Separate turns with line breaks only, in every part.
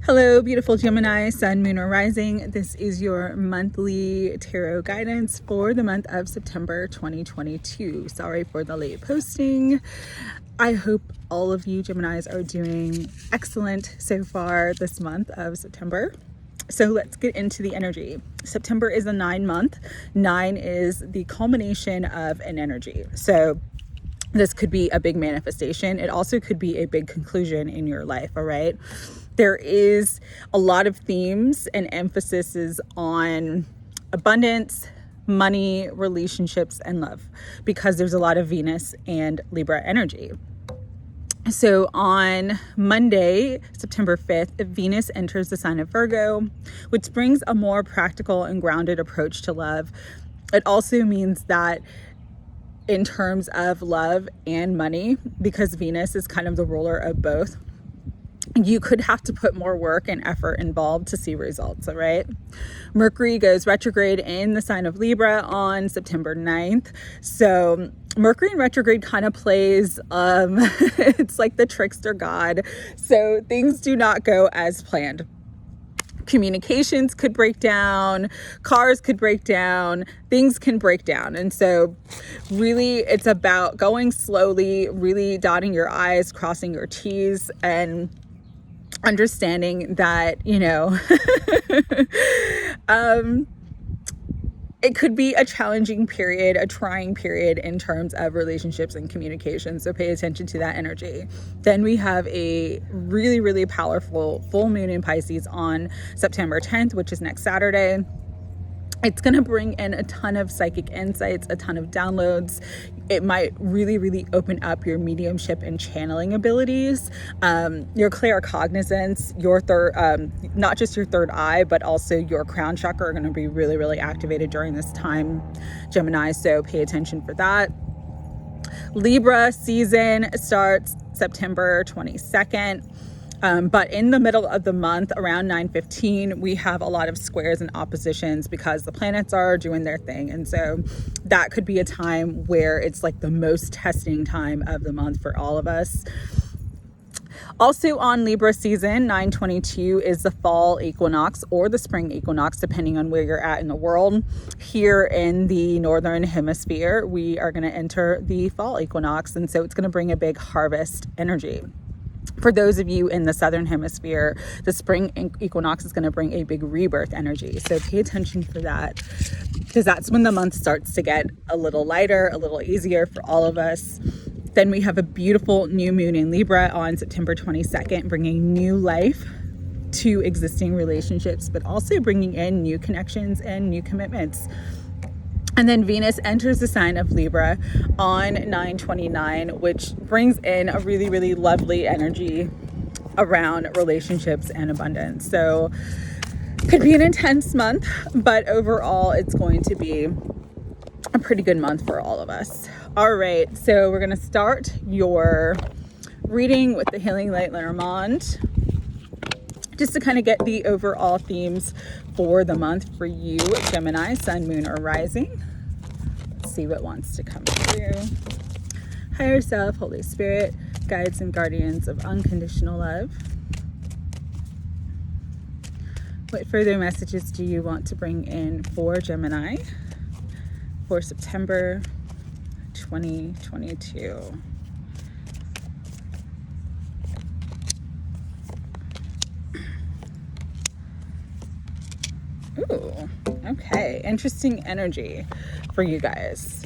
Hello, beautiful Gemini, Sun, Moon, or Rising. This is your monthly tarot guidance for the month of September 2022. Sorry for the late posting. I hope all of you Geminis are doing excellent so far this month of September. So let's get into the energy. September is a 9-month. 9 is the culmination of an energy. So this could be a big manifestation. It also could be a big conclusion in your life, all right? There is a lot of themes and emphases on abundance, money, relationships, and love, because there's a lot of Venus and Libra energy. So on Monday, September 5th, Venus enters the sign of Virgo, which brings a more practical and grounded approach to love. It also means that in terms of love and money, because Venus is kind of the ruler of both, you could have to put more work and effort involved to see results, all right? Mercury goes retrograde in the sign of Libra on September 9th. So Mercury in retrograde kind of plays, it's like the trickster god. So things do not go as planned. Communications could break down, cars could break down, things can break down. And so really it's about going slowly, really dotting your I's, crossing your T's, and understanding that, it could be a challenging period, a trying period in terms of relationships and communication. So pay attention to that energy. Then we have a really, really powerful full moon in Pisces on September 10th, which is next Saturday. It's going to bring in a ton of psychic insights, a ton of downloads. It might really, really open up your mediumship and channeling abilities, your claircognizance, your third, not just your third eye, but also your crown chakra are going to be really, really activated during this time, Gemini. So pay attention for that. Libra season starts September 22nd. But in the middle of the month, around 9:15, we have a lot of squares and oppositions because the planets are doing their thing. And so that could be a time where it's like the most testing time of the month for all of us. Also on Libra season, 9/22 is the fall equinox or the spring equinox, depending on where you're at in the world. Here in the northern hemisphere, we are going to enter the fall equinox. And so it's going to bring a big harvest energy. For those of you in the southern hemisphere, the spring equinox is going to bring a big rebirth energy. So pay attention for that, because that's when the month starts to get a little lighter, a little easier for all of us. Then we have a beautiful new moon in Libra on September 22nd, bringing new life to existing relationships, but also bringing in new connections and new commitments. And then Venus enters the sign of Libra on 9/29, which brings in a really, really lovely energy around relationships and abundance. So could be an intense month, but overall it's going to be a pretty good month for all of us. All right, so we're going to start your reading with the Healing Light LENORMAND, just to kind of get the overall themes for the month for you, Gemini, Sun, Moon, or Rising. Let's see what wants to come through. Higher Self, Holy Spirit, guides and guardians of unconditional love. What further messages do you want to bring in for Gemini for September 2022? Ooh, okay. Interesting energy for you guys.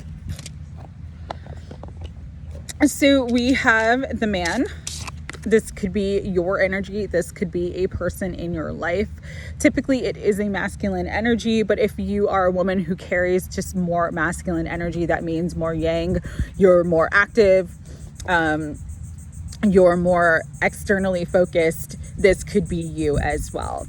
So we have the man. This could be your energy. This could be a person in your life. Typically, it is a masculine energy, but if you are a woman who carries just more masculine energy, that means more yang, you're more active, you're more externally focused, this could be you as well.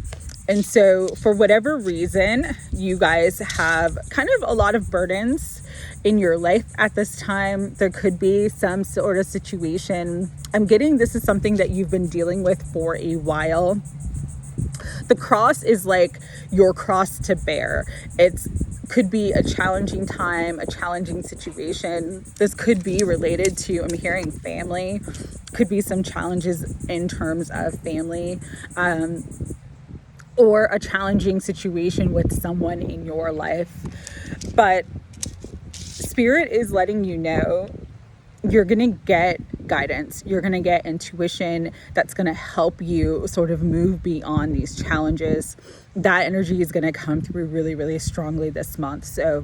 And so for whatever reason, you guys have kind of a lot of burdens in your life at this time. There could be some sort of situation. I'm getting this is something that you've been dealing with for a while. The cross is like your cross to bear. It's could be a challenging time, a challenging situation. This could be related to, I'm hearing family, could be some challenges in terms of family, or a challenging situation with someone in your life. But Spirit is letting you know you're going to get guidance. You're going to get intuition that's going to help you sort of move beyond these challenges. That energy is going to come through really, really strongly this month. So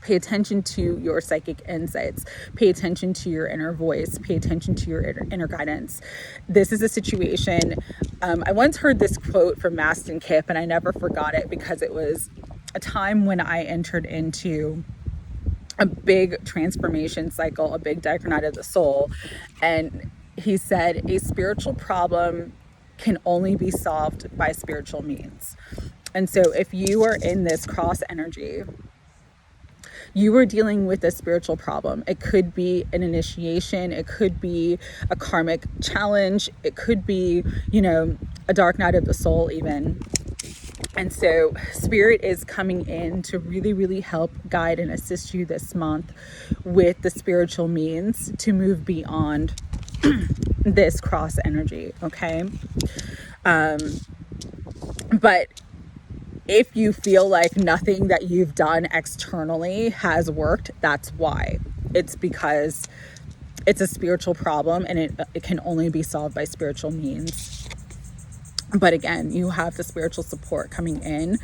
pay attention to your psychic insights. Pay attention to your inner voice. Pay attention to your inner guidance. This is a situation. I once heard this quote from Master and Kip, and I never forgot it because it was a time when I entered into a big transformation cycle, a big dark night of the soul. And he said, a spiritual problem can only be solved by spiritual means. And so if you are in this cross energy, you are dealing with a spiritual problem. It could be an initiation. It could be a karmic challenge. It could be, a dark night of the soul even. And so Spirit is coming in to really, really help guide and assist you this month with the spiritual means to move beyond this cross energy, okay? But if you feel like nothing that you've done externally has worked, that's why. It's because it's a spiritual problem and it can only be solved by spiritual means. But again, you have the spiritual support coming in,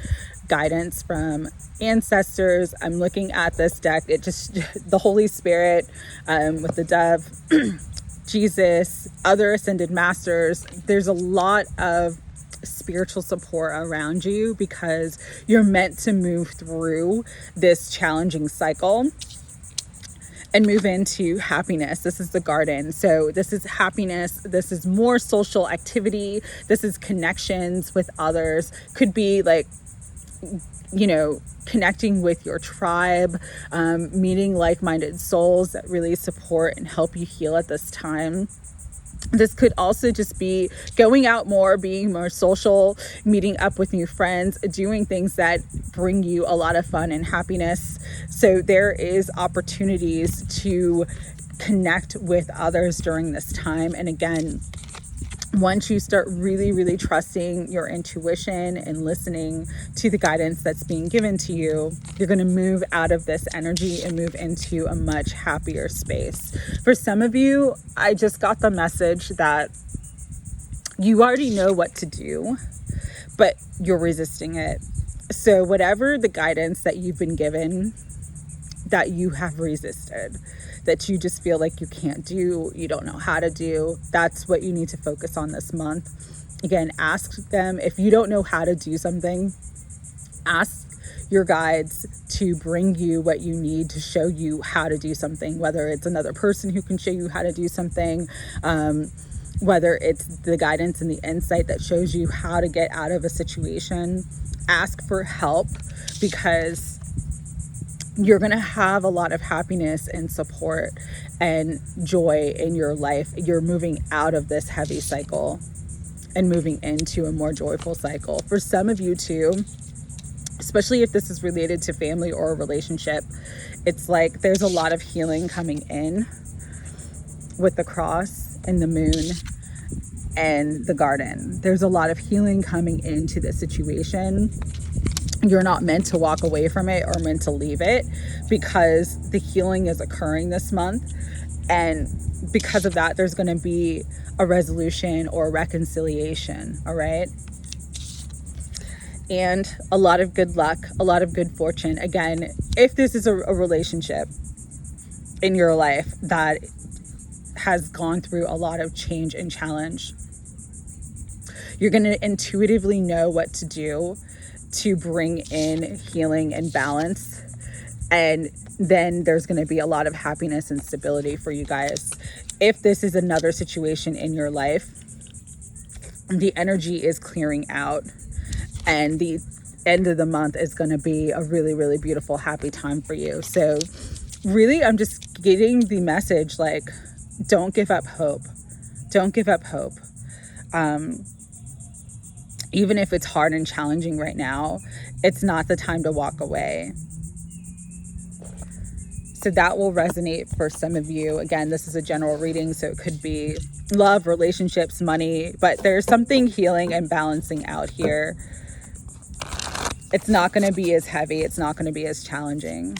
guidance from ancestors. I'm looking at this deck. The Holy Spirit, with the dove, Jesus, other ascended masters. There's a lot of spiritual support around you because you're meant to move through this challenging cycle and move into happiness. This is the garden. So this is happiness. This is more social activity. This is connections with others. Could be like, connecting with your tribe, meeting like-minded souls that really support and help you heal at this time. This could also just be going out more, being more social, meeting up with new friends, doing things that bring you a lot of fun and happiness. So there is opportunities to connect with others during this time. And again, once you start really, really trusting your intuition and listening to the guidance that's being given to you, you're going to move out of this energy and move into a much happier space. For some of you, I just got the message that you already know what to do, but you're resisting it. So whatever the guidance that you've been given that you have resisted, that you just feel like you can't do, you don't know how to do, that's what you need to focus on this month. Again, ask them. If you don't know how to do something, ask your guides to bring you what you need to show you how to do something, whether it's another person who can show you how to do something, whether it's the guidance and the insight that shows you how to get out of a situation. Ask for help because you're going to have a lot of happiness and support and joy in your life. You're moving out of this heavy cycle and moving into a more joyful cycle. For some of you too, especially if this is related to family or a relationship, it's like there's a lot of healing coming in with the cross and the moon and the garden. There's a lot of healing coming into this situation. You're not meant to walk away from it or meant to leave it because the healing is occurring this month. And because of that, there's going to be a resolution or a reconciliation. All right. And a lot of good luck, a lot of good fortune. Again, if this is a relationship in your life that has gone through a lot of change and challenge, you're going to intuitively know what to do to bring in healing and balance. And then there's going to be a lot of happiness and stability for you guys. If this is another situation in your life, the energy is clearing out and the end of the month is going to be a really, really beautiful, happy time for you. So really, I'm just getting the message, like, don't give up hope. Don't give up hope. even if it's hard and challenging right now, it's not the time to walk away. So that will resonate for some of you. Again, this is a general reading, so it could be love, relationships, money, but there's something healing and balancing out here. It's not going to be as heavy. It's not going to be as challenging.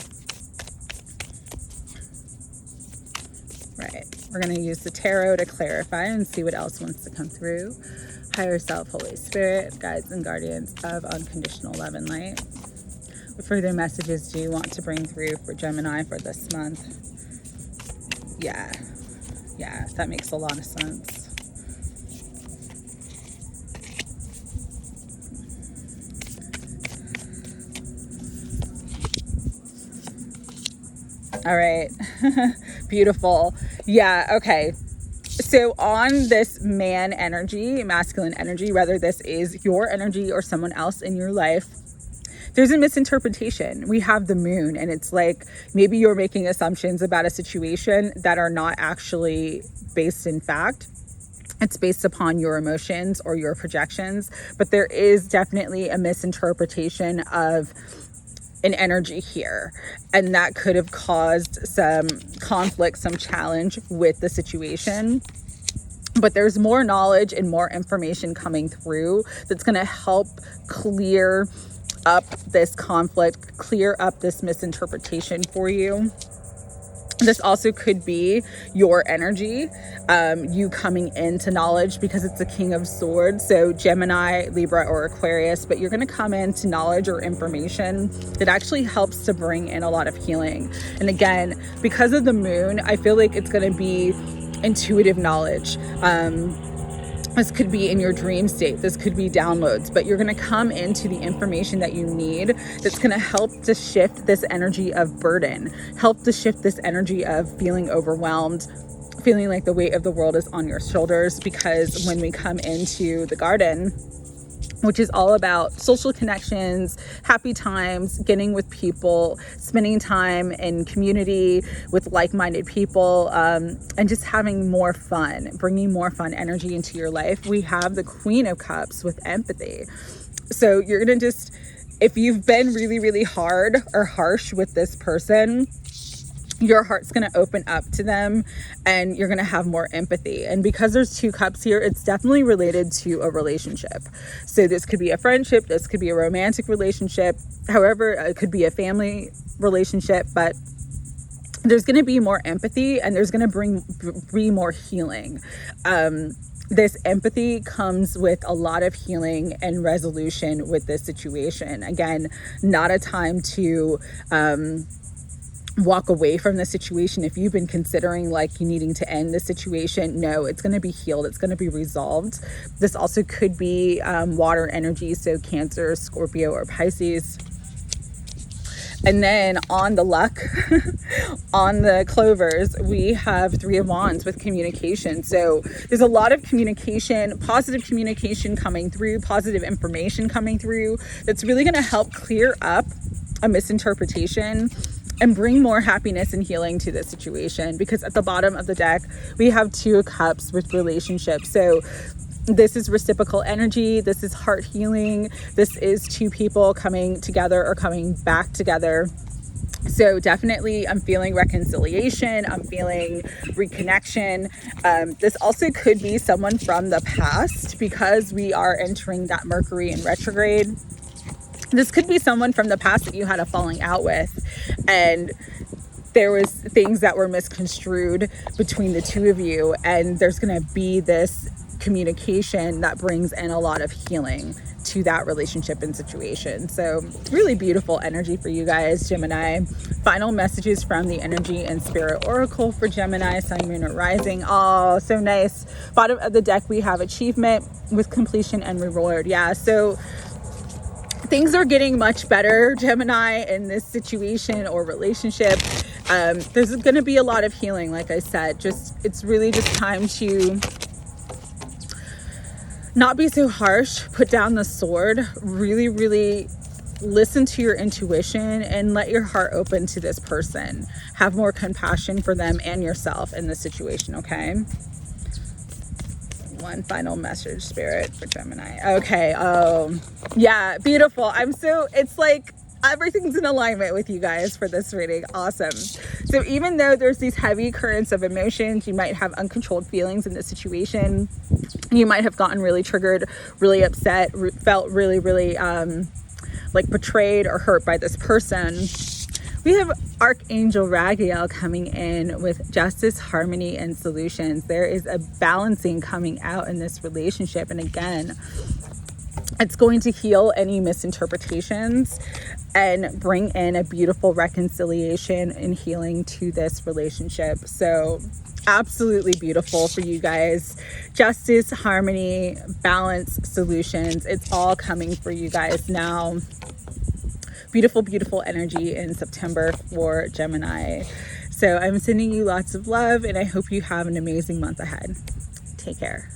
Right. We're going to use the tarot to clarify and see what else wants to come through. Higher self, Holy Spirit, guides and guardians of unconditional love and light. What further messages do you want to bring through for Gemini for this month? Yeah, that makes a lot of sense. All right, beautiful. Yeah, okay. So on this man energy, masculine energy, whether this is your energy or someone else in your life, there's a misinterpretation. We have the moon, and it's like maybe you're making assumptions about a situation that are not actually based in fact. It's based upon your emotions or your projections, but there is definitely a misinterpretation of an energy here, and that could have caused some conflict, some challenge with the situation. But there's more knowledge and more information coming through that's going to help clear up this conflict, clear up this misinterpretation for you. This also could be your energy, you coming into knowledge, because it's the King of Swords. So Gemini, Libra, or Aquarius, but you're going to come into knowledge or information that actually helps to bring in a lot of healing. And again, because of the moon, I feel like it's going to be intuitive knowledge. This could be in your dream state. This could be downloads, but you're going to come into the information that you need that's going to help to shift this energy of burden, help to shift this energy of feeling overwhelmed, feeling like the weight of the world is on your shoulders. Because when we come into the garden, which is all about social connections, happy times, getting with people, spending time in community with like-minded people, and just having more fun, bringing more fun energy into your life. We have the Queen of Cups with empathy. So you're going to just, if you've been really, really hard or harsh with this person, your heart's going to open up to them and you're going to have more empathy. And because there's two cups here, it's definitely related to a relationship. So this could be a friendship, this could be a romantic relationship, however, it could be a family relationship, but there's going to be more empathy and there's going to be more healing. This empathy comes with a lot of healing and resolution with this situation. Again, not a time to walk away from the situation. If you've been considering like you needing to end the situation, no, it's going to be healed. It's going to be resolved. This also could be water energy, so Cancer, Scorpio, or Pisces. And then on the luck, on the clovers, we have Three of Wands with communication. So there's a lot of communication, positive communication coming through, positive information coming through that's really going to help clear up a misinterpretation and bring more happiness and healing to this situation. Because at the bottom of the deck, we have Two of Cups with relationships. So this is reciprocal energy. This is heart healing. This is two people coming together or coming back together. So definitely I'm feeling reconciliation. I'm feeling reconnection. This also could be someone from the past, because we are entering that Mercury in retrograde. This could be someone from the past that you had a falling out with, and there was things that were misconstrued between the two of you, and there's going to be this communication that brings in a lot of healing to that relationship and situation. So really beautiful energy for you guys, Gemini. Final messages from the Energy and Spirit Oracle for Gemini, Sun, Moon, or Rising. Oh, so nice. Bottom of the deck, we have achievement with completion and reward. Yeah, so things are getting much better, Gemini, in this situation or relationship. There's going to be a lot of healing, like I said. It's really just time to not be so harsh, put down the sword, really, really listen to your intuition and let your heart open to this person. Have more compassion for them and yourself in this situation, okay? one final message, Spirit, for Gemini. Okay. Oh, yeah. Beautiful. It's like everything's in alignment with you guys for this reading. Awesome. So even though there's these heavy currents of emotions, you might have uncontrolled feelings in this situation. You might have gotten really triggered, really upset, felt really, really like betrayed or hurt by this person. We have Archangel Raguel coming in with justice, harmony, and solutions. There is a balancing coming out in this relationship. And again, it's going to heal any misinterpretations and bring in a beautiful reconciliation and healing to this relationship. So absolutely beautiful for you guys. Justice, harmony, balance, solutions. It's all coming for you guys now. Beautiful, beautiful energy in September for Gemini. So I'm sending you lots of love, and I hope you have an amazing month ahead. Take care.